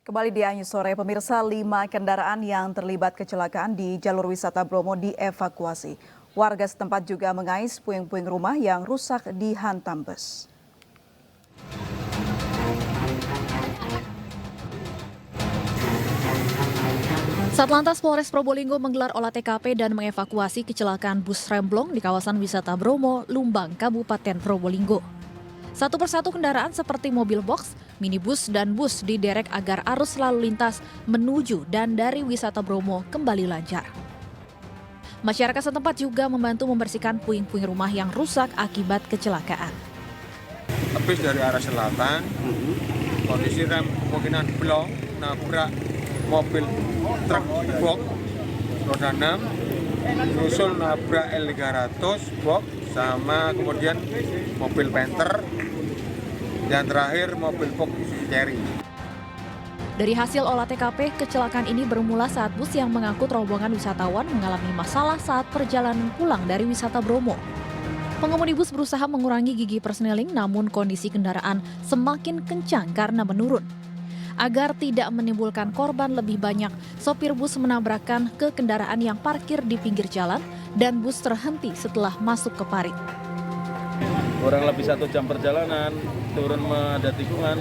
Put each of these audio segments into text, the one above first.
Kembali di Anyu Sore, pemirsa 5 kendaraan yang terlibat kecelakaan di jalur wisata Bromo dievakuasi. Warga setempat juga mengais puing-puing rumah yang rusak dihantam bus. Satlantas Polres Probolinggo menggelar olah TKP dan mengevakuasi kecelakaan bus remblong di kawasan wisata Bromo, Lumbang, Kabupaten Probolinggo. Satu persatu kendaraan seperti mobil box, minibus, dan bus diderek agar arus lalu lintas menuju dan dari wisata Bromo kembali lancar. Masyarakat setempat juga membantu membersihkan puing-puing rumah yang rusak akibat kecelakaan. Habis dari arah selatan, kondisi rem kemungkinan blong, nabrak mobil truk box roda 6, nyusul nabrak L300 box, sama kemudian mobil Panther, dan terakhir mobil Fox Cherry. Dari hasil olah TKP, kecelakaan ini bermula saat bus yang mengangkut rombongan wisatawan mengalami masalah saat perjalanan pulang dari wisata Bromo. Pengemudi bus berusaha mengurangi gigi persneling, namun kondisi kendaraan semakin kencang karena menurun. Agar tidak menimbulkan korban lebih banyak, sopir bus menabrakkan ke kendaraan yang parkir di pinggir jalan dan bus terhenti setelah masuk ke parit. Kurang lebih 1 jam perjalanan, turun ada tikungan,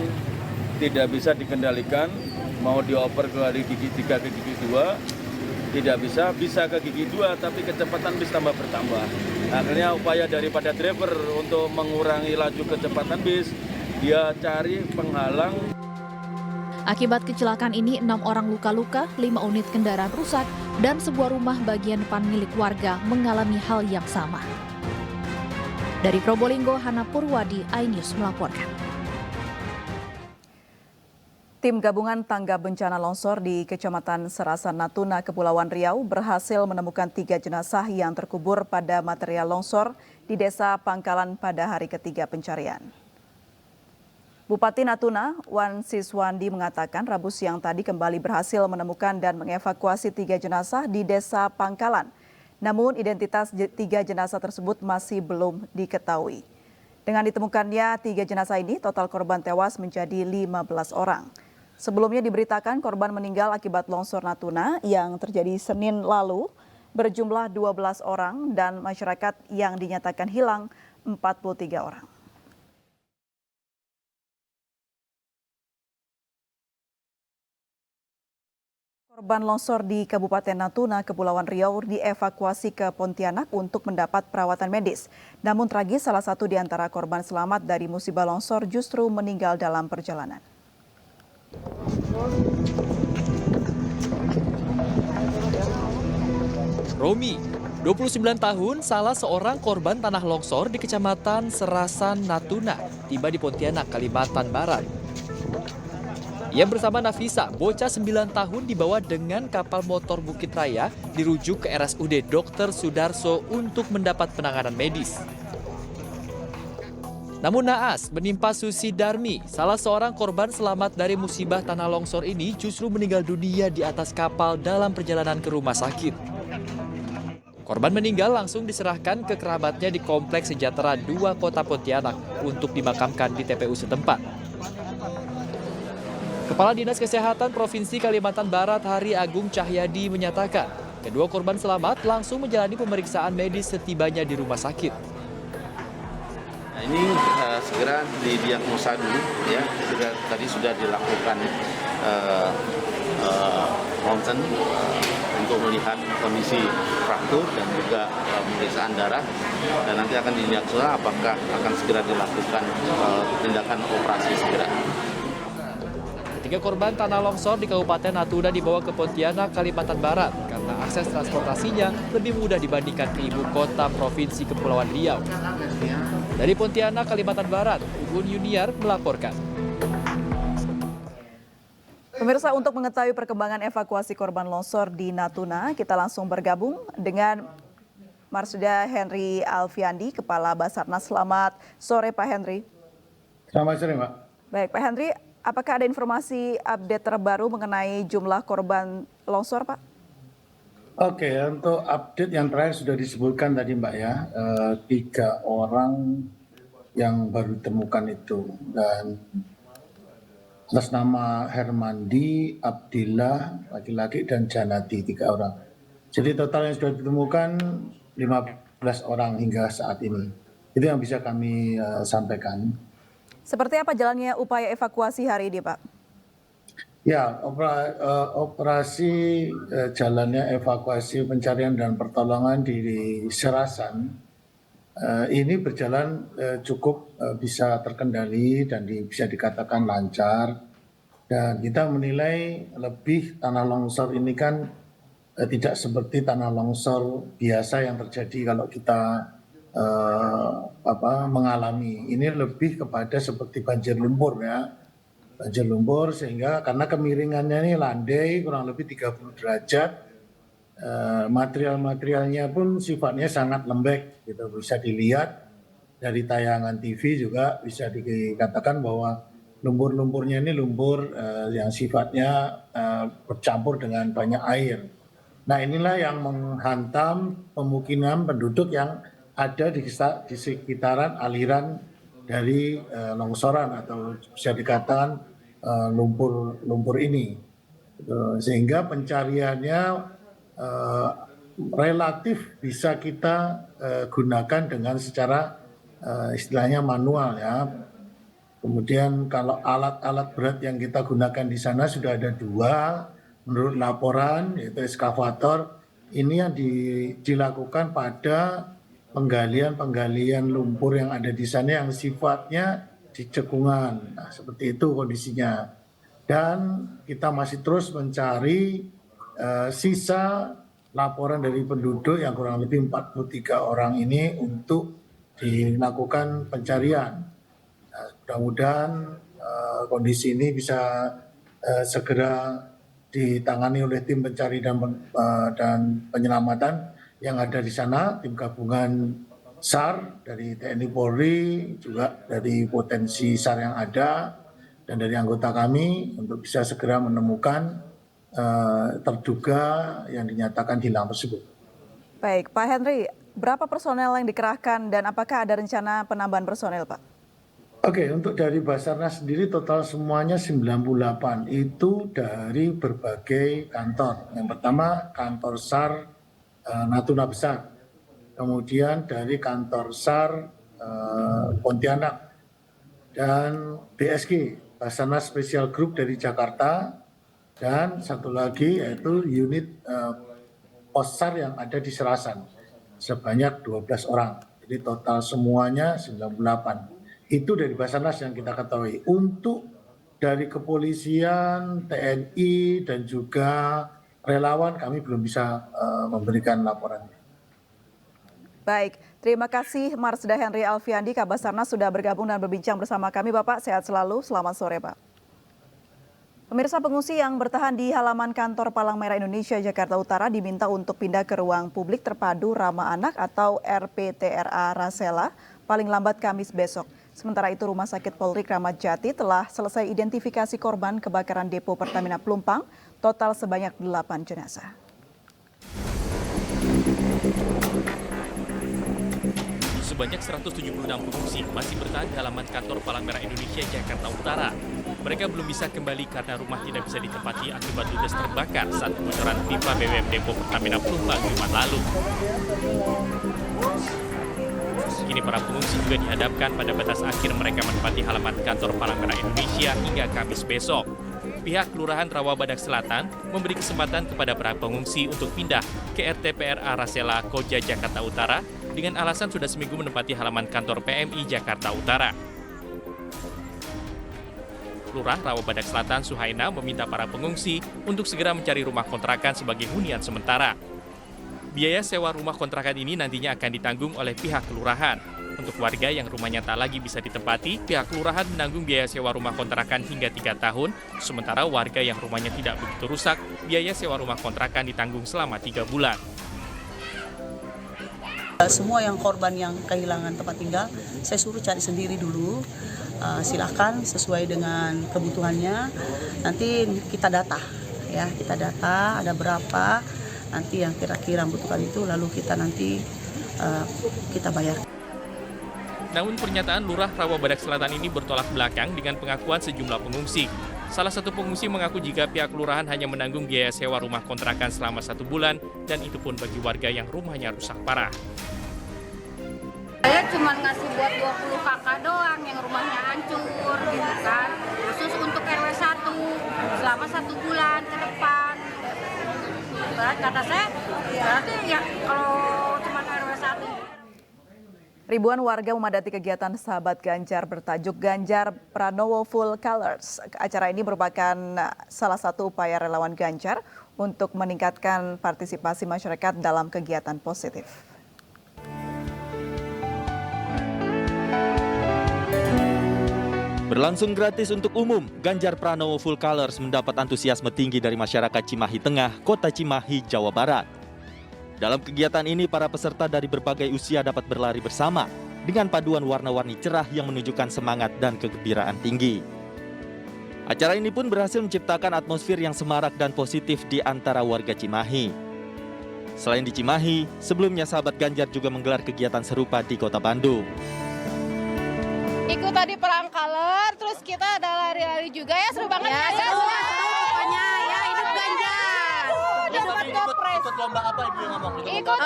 tidak bisa dikendalikan, mau dioper ke gigi 3 ke gigi 2, tidak bisa ke gigi 2, tapi kecepatan bis tambah bertambah. Akhirnya upaya daripada driver untuk mengurangi laju kecepatan bis, dia cari penghalang. Akibat kecelakaan ini 6 orang luka-luka, 5 unit kendaraan rusak, dan sebuah rumah bagian depan milik warga mengalami hal yang sama. Dari Probolinggo, Hana Purwadi, iNews melaporkan. Tim gabungan tanggap bencana longsor di Kecamatan Serasan Natuna, Kepulauan Riau berhasil menemukan 3 jenazah yang terkubur pada material longsor di Desa Pangkalan pada hari ketiga pencarian. Bupati Natuna, Wan Siswandi mengatakan Rabu siang tadi kembali berhasil menemukan dan mengevakuasi 3 jenazah di Desa Pangkalan. Namun identitas 3 jenazah tersebut masih belum diketahui. Dengan ditemukannya 3 jenazah ini, total korban tewas menjadi 15 orang. Sebelumnya diberitakan korban meninggal akibat longsor Natuna yang terjadi Senin lalu berjumlah 12 orang dan masyarakat yang dinyatakan hilang 43 orang. Korban longsor di Kabupaten Natuna, Kepulauan Riau dievakuasi ke Pontianak untuk mendapat perawatan medis. Namun tragis salah satu di antara korban selamat dari musibah longsor justru meninggal dalam perjalanan. Romi, 29 tahun, salah seorang korban tanah longsor di Kecamatan Serasan Natuna, tiba di Pontianak, Kalimantan Barat. Ia bersama Nafisa, bocah 9 tahun dibawa dengan kapal motor Bukit Raya dirujuk ke RSUD Dr. Sudarso untuk mendapat penanganan medis. Namun naas menimpa Susi Darmi, salah seorang korban selamat dari musibah tanah longsor ini justru meninggal dunia di atas kapal dalam perjalanan ke rumah sakit. Korban meninggal langsung diserahkan ke kerabatnya di Kompleks Sejahtera 2 Kota Pontianak untuk dimakamkan di TPU setempat. Kepala Dinas Kesehatan Provinsi Kalimantan Barat Hari Agung Cahyadi menyatakan, kedua korban selamat langsung menjalani pemeriksaan medis setibanya di rumah sakit. Nah, ini segera didiagnosa dulu, ya. Tadi sudah dilakukan ronsen untuk melihat kondisi fraktur dan juga pemeriksaan darah, dan nanti akan didiagnosa apakah akan segera dilakukan tindakan operasi segera. Ketiga korban tanah longsor di Kabupaten Natuna dibawa ke Pontianak, Kalimantan Barat karena akses transportasinya lebih mudah dibandingkan ke ibu kota Provinsi Kepulauan Riau. Dari Pontianak, Kalimantan Barat, Ugun Yuniar melaporkan. Pemirsa, untuk mengetahui perkembangan evakuasi korban longsor di Natuna, kita langsung bergabung dengan Marsudi Henry Alfiandi, Kepala Basarnas. Selamat sore Pak Henry. Selamat sore Mbak. Baik Pak Henry, apakah ada informasi update terbaru mengenai jumlah korban longsor, Pak? Oke, untuk update yang terakhir sudah disebutkan tadi Mbak ya, 3 orang yang baru ditemukan itu, dan atas nama Hermandi, Abdillah, laki-laki, dan Janati, 3 orang. Jadi total yang sudah ditemukan 15 orang hingga saat ini. Itu yang bisa kami sampaikan. Seperti apa jalannya upaya evakuasi hari ini, Pak? Ya, operasi jalannya evakuasi pencarian dan pertolongan di Serasan ini berjalan cukup bisa terkendali dan bisa dikatakan lancar. Dan kita menilai lebih tanah longsor ini kan tidak seperti tanah longsor biasa yang terjadi kalau kita mengalami. Ini lebih kepada seperti banjir lumpur ya. Banjir lumpur sehingga karena kemiringannya ini landai kurang lebih 30 derajat, material-materialnya pun sifatnya sangat lembek, gitu. Bisa dilihat dari tayangan TV juga bisa dikatakan bahwa lumpur-lumpurnya ini lumpur yang sifatnya bercampur dengan banyak air. Nah inilah yang menghantam pemukiman penduduk yang ada di sekitaran aliran dari longsoran atau bisa dikatakan lumpur ini, sehingga pencariannya relatif bisa kita gunakan dengan secara istilahnya manual ya. Kemudian kalau alat-alat berat yang kita gunakan di sana sudah ada 2 menurut laporan, yaitu eskavator. Ini yang dilakukan pada penggalian lumpur yang ada di sana yang sifatnya di cekungan. Nah, seperti itu kondisinya. Dan kita masih terus mencari sisa laporan dari penduduk yang kurang lebih 43 orang ini untuk dilakukan pencarian. Nah, mudah-mudahan kondisi ini bisa segera ditangani oleh tim pencari dan penyelamatan yang ada di sana, tim gabungan SAR dari TNI Polri, juga dari potensi SAR yang ada, dan dari anggota kami untuk bisa segera menemukan terduga yang dinyatakan hilang tersebut. Baik, Pak Henry, berapa personel yang dikerahkan dan apakah ada rencana penambahan personel, Pak? Oke, untuk dari Basarnas sendiri total semuanya 98, itu dari berbagai kantor. Yang pertama kantor SAR Natuna Besar, kemudian dari kantor SAR Pontianak, dan BSG, Basarnas Special Group dari Jakarta, dan satu lagi yaitu unit pos SAR yang ada di Serasan, sebanyak 12 orang. Jadi total semuanya 98. Itu dari Basarnas yang kita ketahui. Untuk dari kepolisian, TNI, dan juga relawan kami belum bisa memberikan laporan. Baik, terima kasih Marsda Henry Alfiandi, Kabasarnas sudah bergabung dan berbincang bersama kami. Bapak sehat selalu, selamat sore Pak. Pemirsa, pengungsi yang bertahan di halaman kantor Palang Merah Indonesia Jakarta Utara diminta untuk pindah ke ruang publik terpadu ramah anak atau RPTRA Rasela paling lambat Kamis besok. Sementara itu Rumah Sakit Polri Kramat Jati telah selesai identifikasi korban kebakaran depo Pertamina Pelumpang, total sebanyak 8 jenazah. Sebanyak 176 pengungsi masih bertahan di halaman kantor Palang Merah Indonesia Jakarta Utara. Mereka belum bisa kembali karena rumah tidak bisa ditempati akibat ludes terbakar saat kebocoran pipa BBM depo Pertamina Pelumpang Jumat lalu. Kini para pengungsi juga dihadapkan pada batas akhir mereka menempati halaman kantor Palang Merah Indonesia hingga Kamis besok. Pihak Kelurahan Rawabadak Selatan memberi kesempatan kepada para pengungsi untuk pindah ke RTPRA Rasela Koja Jakarta Utara dengan alasan sudah seminggu menempati halaman kantor PMI Jakarta Utara. Lurah Rawabadak Selatan Suhaina meminta para pengungsi untuk segera mencari rumah kontrakan sebagai hunian sementara. Biaya sewa rumah kontrakan ini nantinya akan ditanggung oleh pihak kelurahan. Untuk warga yang rumahnya tak lagi bisa ditempati, pihak kelurahan menanggung biaya sewa rumah kontrakan hingga 3 tahun, sementara warga yang rumahnya tidak begitu rusak, biaya sewa rumah kontrakan ditanggung selama 3 bulan. Semua yang korban yang kehilangan tempat tinggal, saya suruh cari sendiri dulu. Silakan sesuai dengan kebutuhannya. Nanti kita data, ya kita data ada berapa. Nanti yang kira-kira membutuhkan itu, lalu kita nanti kita bayar. Namun pernyataan Lurah Rawabadak Selatan ini bertolak belakang dengan pengakuan sejumlah pengungsi. Salah satu pengungsi mengaku jika pihak kelurahan hanya menanggung biaya sewa rumah kontrakan selama 1 bulan, dan itu pun bagi warga yang rumahnya rusak parah. Saya cuma ngasih buat 20 kakak doang yang rumahnya hancur gitu kan. Khusus untuk RW 1 selama 1 bulan ke depan. Berarti kata saya, berarti ya kalau cuma RW 1. Ribuan warga memadati kegiatan Sahabat Ganjar bertajuk Ganjar Pranowo Full Colors. Acara ini merupakan salah satu upaya relawan Ganjar untuk meningkatkan partisipasi masyarakat dalam kegiatan positif. Berlangsung gratis untuk umum, Ganjar Pranowo Full Colors mendapat antusiasme tinggi dari masyarakat Cimahi Tengah, Kota Cimahi, Jawa Barat. Dalam kegiatan ini, para peserta dari berbagai usia dapat berlari bersama dengan paduan warna-warni cerah yang menunjukkan semangat dan kegembiraan tinggi. Acara ini pun berhasil menciptakan atmosfer yang semarak dan positif di antara warga Cimahi. Selain di Cimahi, sebelumnya Sahabat Ganjar juga menggelar kegiatan serupa di Kota Bandung. Ikut tadi perang color, terus kita ada lari-lari juga ya, seru banget ya. Pokoknya ya, hidup Ganjar. Ikut lomba apa Ibu yang ngomong? Ikut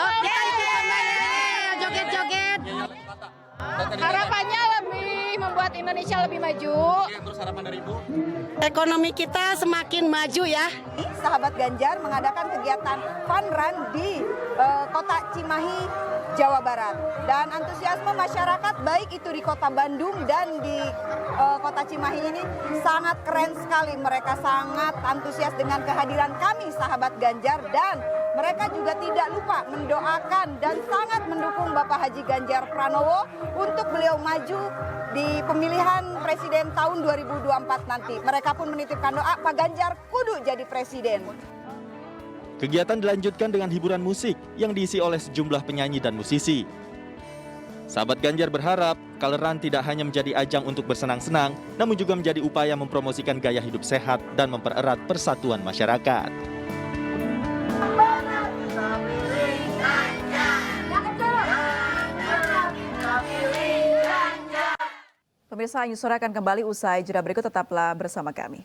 joget-joget. Harapannya lebih membuat Indonesia lebih maju. Terus harapan dari Ibu? Ekonomi kita semakin maju ya. Sahabat Ganjar mengadakan kegiatan fun run di Kota Cimahi, Jawa Barat. Dan antusiasme masyarakat baik itu di Kota Bandung dan di Kota Cimahi ini sangat keren sekali. Mereka sangat antusias dengan kehadiran kami Sahabat Ganjar, dan mereka juga tidak lupa mendoakan dan sangat mendukung Bapak Haji Ganjar Pranowo untuk beliau maju di pemilihan presiden tahun 2024 nanti. Mereka pun menitipkan doa Pak Ganjar kudu jadi presiden. Kegiatan dilanjutkan dengan hiburan musik yang diisi oleh sejumlah penyanyi dan musisi. Sahabat Ganjar berharap Color Run tidak hanya menjadi ajang untuk bersenang-senang, namun juga menjadi upaya mempromosikan gaya hidup sehat dan mempererat persatuan masyarakat. Pemirsa, News Sore akan kembali usai jeda berikut, tetaplah bersama kami.